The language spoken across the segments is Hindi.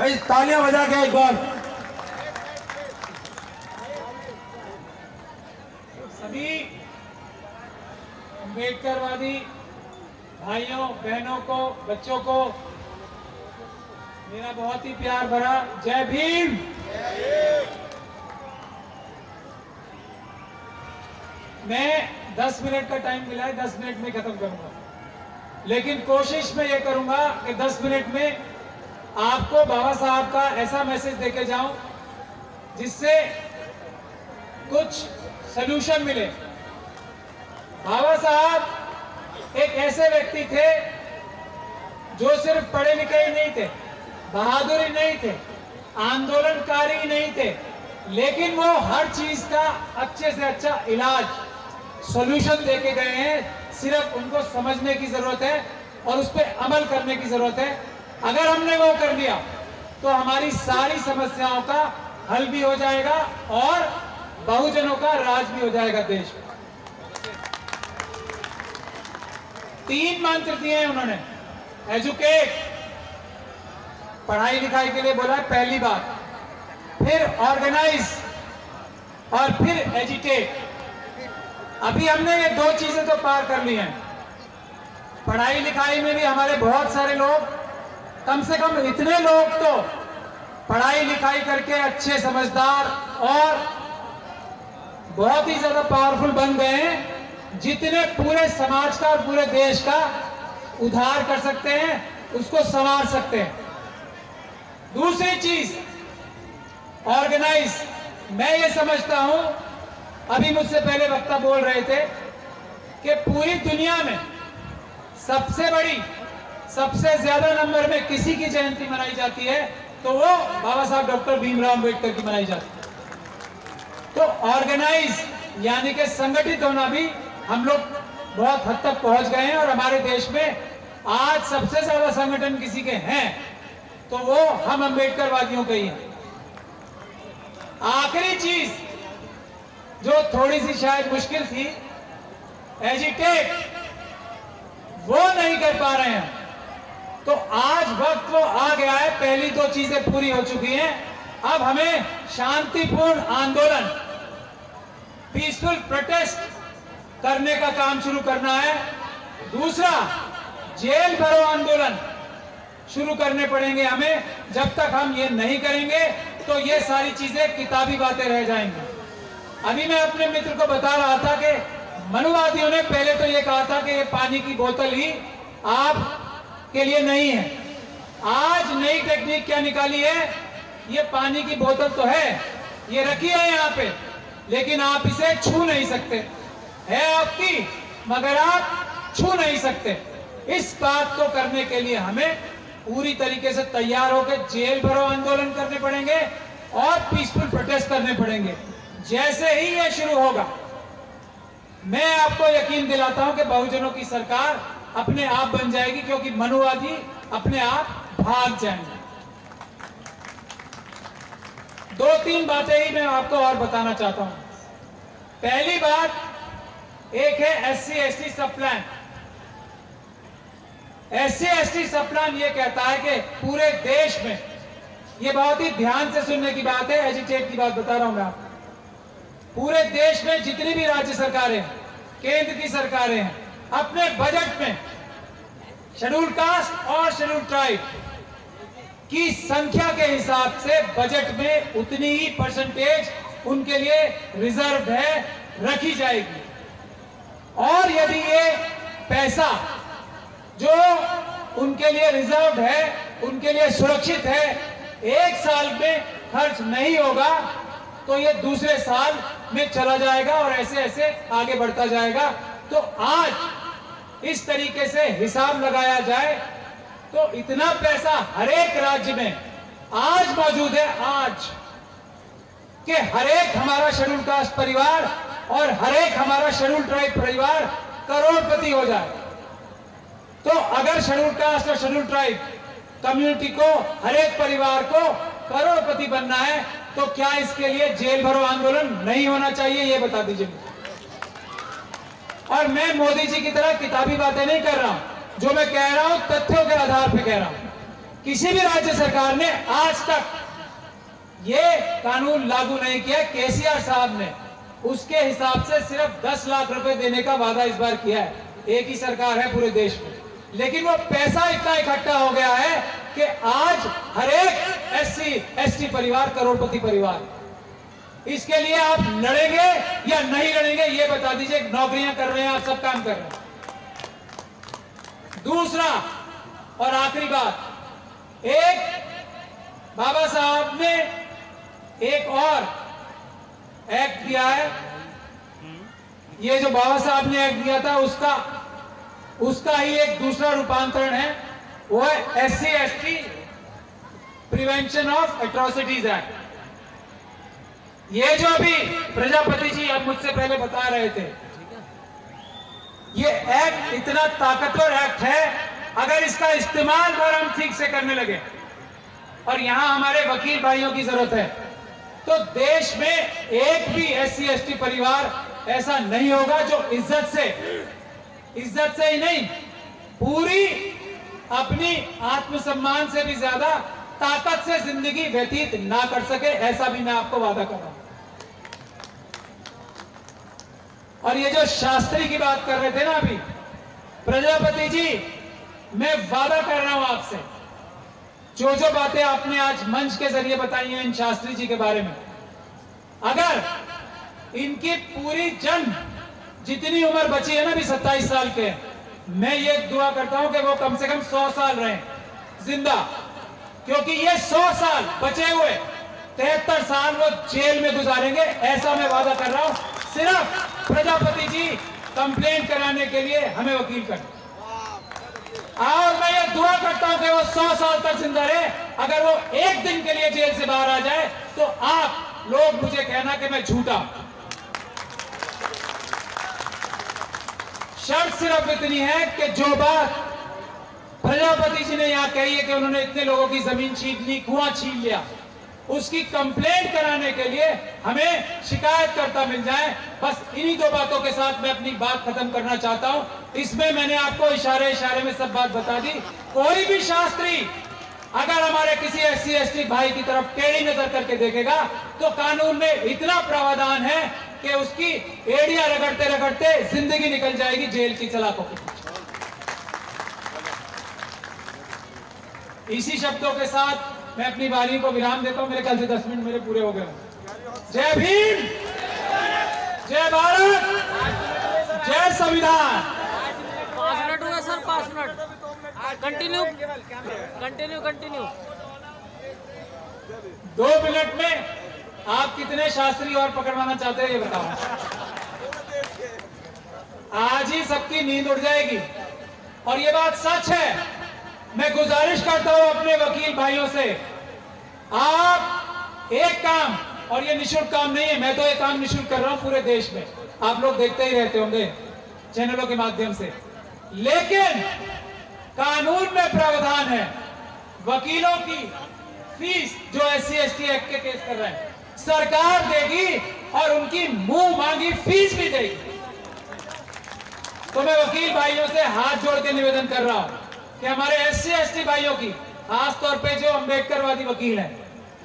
भाई तालियां बजा के एक बार। सभी अम्बेडकरवादी भाइयों बहनों को, बच्चों को मेरा बहुत ही प्यार भरा जय भीम। मैं 10 मिनट का टाइम मिला है, 10 मिनट में खत्म करूंगा, लेकिन कोशिश मैं ये करूंगा कि 10 मिनट में आपको बाबा साहब का ऐसा मैसेज देके जाऊं जिससे कुछ सलूशन मिले। बाबा साहब एक ऐसे व्यक्ति थे जो सिर्फ पढ़े लिखे ही नहीं थे, बहादुर ही नहीं थे, आंदोलनकारी ही नहीं थे, लेकिन वो हर चीज का अच्छे से अच्छा इलाज, सॉल्यूशन देके गए हैं। सिर्फ उनको समझने की जरूरत है और उस पर अमल करने की जरूरत है। अगर हमने वो कर लिया तो हमारी सारी समस्याओं का हल भी हो जाएगा और बहुजनों का राज भी हो जाएगा देश में। 3 मंत्र दिए हैं उन्होंने। एजुकेट, पढ़ाई लिखाई के लिए बोला है पहली बात, फिर ऑर्गेनाइज और फिर एजिटेट। अभी हमने ये 2 चीजें तो पार कर ली हैं। पढ़ाई लिखाई में भी हमारे बहुत सारे लोग, कम से कम इतने लोग तो पढ़ाई लिखाई करके अच्छे समझदार और बहुत ही ज्यादा पावरफुल बन गए हैं, जितने पूरे समाज का और पूरे देश का उद्धार कर सकते हैं, उसको संवार सकते हैं। दूसरी चीज ऑर्गेनाइज। मैं ये समझता हूं, अभी मुझसे पहले वक्ता बोल रहे थे कि पूरी दुनिया में सबसे बड़ी, सबसे ज्यादा नंबर में किसी की जयंती मनाई जाती है तो वो बाबा साहब डॉक्टर भीमराव अम्बेडकर की मनाई जाती है। तो ऑर्गेनाइज यानी कि संगठित होना भी हम लोग बहुत हद तक पहुंच गए हैं और हमारे देश में आज सबसे ज्यादा संगठन किसी के हैं तो वो हम अम्बेडकरवादियों के ही हैं। आखिरी चीज जो थोड़ी सी शायद मुश्किल थी, एजिटेट, वो नहीं कर पा रहे हैं। तो आज वक्त वो आ गया है, पहली 2 चीजें पूरी हो चुकी हैं। अब हमें शांतिपूर्ण आंदोलन, पीसफुल प्रोटेस्ट करने का काम शुरू करना है। दूसरा, जेल भरो आंदोलन शुरू करने पड़ेंगे हमें। जब तक हम ये नहीं करेंगे तो ये सारी चीजें किताबी बातें रह जाएंगी। अभी मैं अपने मित्र को बता रहा था कि मनुवादियों ने पहले तो ये कहा था कि ये पानी की बोतल ही आप के लिए नहीं है। आज नई टेक्निक क्या निकाली है, ये पानी की बोतल तो है, ये रखी है यहाँ पे, लेकिन आप इसे छू नहीं सकते, है आपकी मगर आप छू नहीं सकते। इस बात को करने के लिए हमें पूरी तरीके से तैयार होकर जेल भरो आंदोलन करने पड़ेंगे और पीसफुल प्रोटेस्ट करने पड़ेंगे। जैसे ही ये शुरू होगा, मैं आपको यकीन दिलाता हूं कि बहुजनों की सरकार अपने आप बन जाएगी, क्योंकि मनुवादी अपने आप भाग जाएंगे। 2-3 बातें ही मैं आपको और बताना चाहता हूं। पहली बात, एक है SC/ST सब प्लान। SC/ST सब प्लान ये कहता है कि पूरे देश में, ये बहुत ही ध्यान से सुनने की बात है, एजिटेट की बात बता रहा हूं मैं आपको, पूरे देश में जितनी भी राज्य सरकारें, केंद्र की सरकारें हैं, अपने बजट में शेड्यूल कास्ट और शेड्यूल ट्राइब की संख्या के हिसाब से बजट में उतनी ही परसेंटेज उनके लिए रिजर्व है, रखी जाएगी। और यदि ये पैसा जो उनके लिए रिजर्व है, उनके लिए सुरक्षित है, 1 साल में खर्च नहीं होगा तो ये दूसरे साल में चला जाएगा और ऐसे ऐसे आगे बढ़ता जाएगा। तो आज इस तरीके से हिसाब लगाया जाए तो इतना पैसा हर एक राज्य में आज मौजूद है, आज कि हर एक हमारा शेड्यूल कास्ट परिवार और हर एक हमारा शेड्यूल ट्राइब परिवार करोड़पति हो जाए। तो अगर शेड्यूल कास्ट और शेड्यूल ट्राइब कम्युनिटी को, हर एक परिवार को करोड़पति बनना है तो क्या इसके लिए जेल भरो आंदोलन नहीं होना चाहिए, ये बता दीजिए। और मैं मोदी जी की तरह किताबी बातें नहीं कर रहा हूं, जो मैं कह रहा हूं तथ्यों के आधार पर कह रहा हूं। किसी भी राज्य सरकार ने आज तक ये कानून लागू नहीं किया। केसीआर साहब ने उसके हिसाब से सिर्फ 10 लाख रुपए देने का वादा इस बार किया है। एक ही सरकार है पूरे देश में, लेकिन वो पैसा इतना इकट्ठा हो गया है कि आज हर एक SC ST परिवार करोड़पति परिवार। इसके लिए आप लड़ेंगे या नहीं लड़ेंगे ये बता दीजिए। नौकरियां कर रहे हैं आप, सब काम कर रहे हैं। दूसरा और आखिरी बात, एक बाबा साहब ने एक और एक्ट दिया है। ये जो बाबा साहब ने एक्ट दिया था उसका ही एक दूसरा रूपांतरण है, वो है SC ST prevention of atrocities act. ये जो अभी प्रजापति जी अब मुझसे पहले बता रहे थे, ये एक्ट इतना ताकतवर एक्ट है, अगर इसका इस्तेमाल अगर हम ठीक से करने लगे, और यहां हमारे वकील भाइयों की जरूरत है, तो देश में एक भी SC ST परिवार ऐसा नहीं होगा जो इज्जत से ही नहीं, पूरी अपनी आत्मसम्मान से भी ज्यादा ताकत से जिंदगी व्यतीत ना कर सके। ऐसा भी मैं आपको वादा कर रहा हूं। और ये जो शास्त्री की बात कर रहे थे ना अभी प्रजापति जी, मैं वादा कर रहा हूं आपसे, जो बातें आपने आज मंच के जरिए बताई हैं इन शास्त्री जी के बारे में, अगर इनकी पूरी जितनी उम्र बची है ना, अभी 27 साल के, मैं ये दुआ करता हूं कि वो कम से कम 100 साल रहें जिंदा, क्योंकि ये 100 साल बचे हुए 73 साल वो जेल में गुजारेंगे। ऐसा मैं वादा कर रहा हूं। सिर्फ प्रजापति जी कंप्लेंट कराने के लिए हमें वकील कर, और मैं ये दुआ करता हूं कि वो 100 साल तक जिंदा रहे। अगर वो एक दिन के लिए जेल से बाहर आ जाए तो आप लोग मुझे कहना कि मैं झूठा। शर्त सिर्फ इतनी है कि जो बात प्रजापति जी ने यहां कही है कि उन्होंने इतने लोगों की जमीन छीन ली, कुआं छीन लिया, उसकी कंप्लेंट कराने के लिए हमें शिकायतकर्ता मिल जाए। बस इन्हीं दो बातों के साथ मैं अपनी बात खत्म करना चाहता हूं। इसमें मैंने आपको इशारे में सब बात बता दी। कोई भी शास्त्री अगर हमारे किसी SC ST भाई की तरफ टेढ़ी नजर करके देखेगा तो कानून में इतना प्रावधान है कि उसकी एड़ियां रगड़ते रगड़ते जिंदगी निकल जाएगी जेल की सलाखों की। इसी शब्दों के साथ मैं अपनी वाणी को विराम देता हूं। मेरे ख्याल से 10 मिनट मेरे पूरे हो गए। जय भीम, जय भारत, जय संविधान। 5 मिनट हुए सर, 5 मिनट। कंटिन्यू 2 मिनट में आप कितने शास्त्री और पकड़वाना चाहते हैं ये बताओ। आज ही सबकी नींद उड़ जाएगी, और ये बात सच है। मैं गुजारिश करता हूं अपने वकील भाइयों से, आप एक काम, और ये निःशुल्क काम नहीं है, मैं तो ये काम निःशुल्क कर रहा हूं पूरे देश में, आप लोग देखते ही रहते होंगे चैनलों के माध्यम से, लेकिन कानून में प्रावधान है वकीलों की फीस जो SC ST एक्ट के केस कर रहे हैं सरकार देगी, और उनकी मुंह मांगी फीस भी देगी। तो मैं वकील भाइयों से हाथ जोड़ के निवेदन कर रहा हूं कि हमारे SC ST भाइयों की, खासतौर पे जो अम्बेडकरवादी वकील हैं,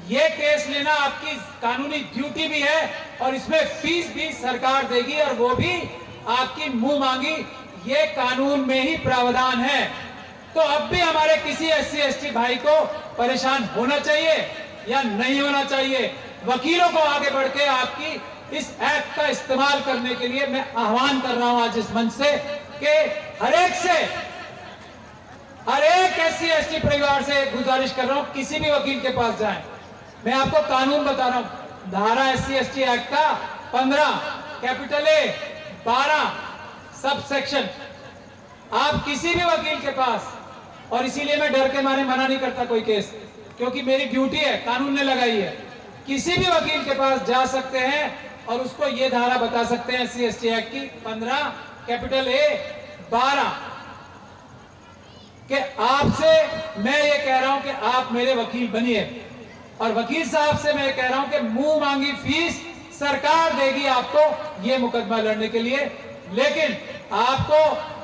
ये केस लेना आपकी कानूनी ड्यूटी भी है, और इसमें फीस भी सरकार देगी, और वो भी आपकी मुंह मांगी। ये कानून में ही प्रावधान है। तो अब भी हमारे किसी SC ST भाई को परेशान होना चाहिए या नहीं होना चाहिए? वकीलों को आगे बढ़ के आपकी इस एक्ट का इस्तेमाल करने के लिए मैं आह्वान कर रहा हूं आज इस मंच से कि हर एक SC ST परिवार से गुजारिश कर रहा हूं, किसी भी वकील के पास जाएं। मैं आपको कानून बता रहा हूं, धारा SC ST एक्ट का 15 कैपिटल A 12 सब सेक्शन, आप किसी भी वकील के पास, और इसीलिए मैं डर के मारे मना नहीं करता कोई केस, क्योंकि मेरी ड्यूटी है, कानून ने लगाई है, किसी भी वकील के पास जा सकते हैं और उसको ये धारा बता सकते हैं SC ST एक्ट की 15 कैपिटल A 12 कि आपसे मैं ये कह रहा हूं कि आप मेरे वकील बनिए, और वकील साहब से मैं कह रहा हूं कि मुंह मांगी फीस सरकार देगी आपको ये मुकदमा लड़ने के लिए। लेकिन आपको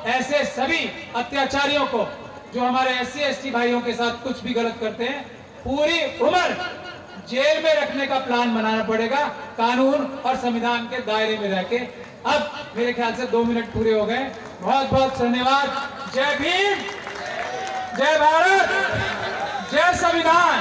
ऐसे सभी अत्याचारियों को जो हमारे SC ST भाइयों के साथ कुछ भी गलत करते हैं, पूरी उम्र जेल में रखने का प्लान बनाना पड़ेगा, कानून और संविधान के दायरे में रह के। अब मेरे ख्याल से 2 मिनट पूरे हो गए। बहुत बहुत धन्यवाद। जय भीम, जय भारत, जय संविधान।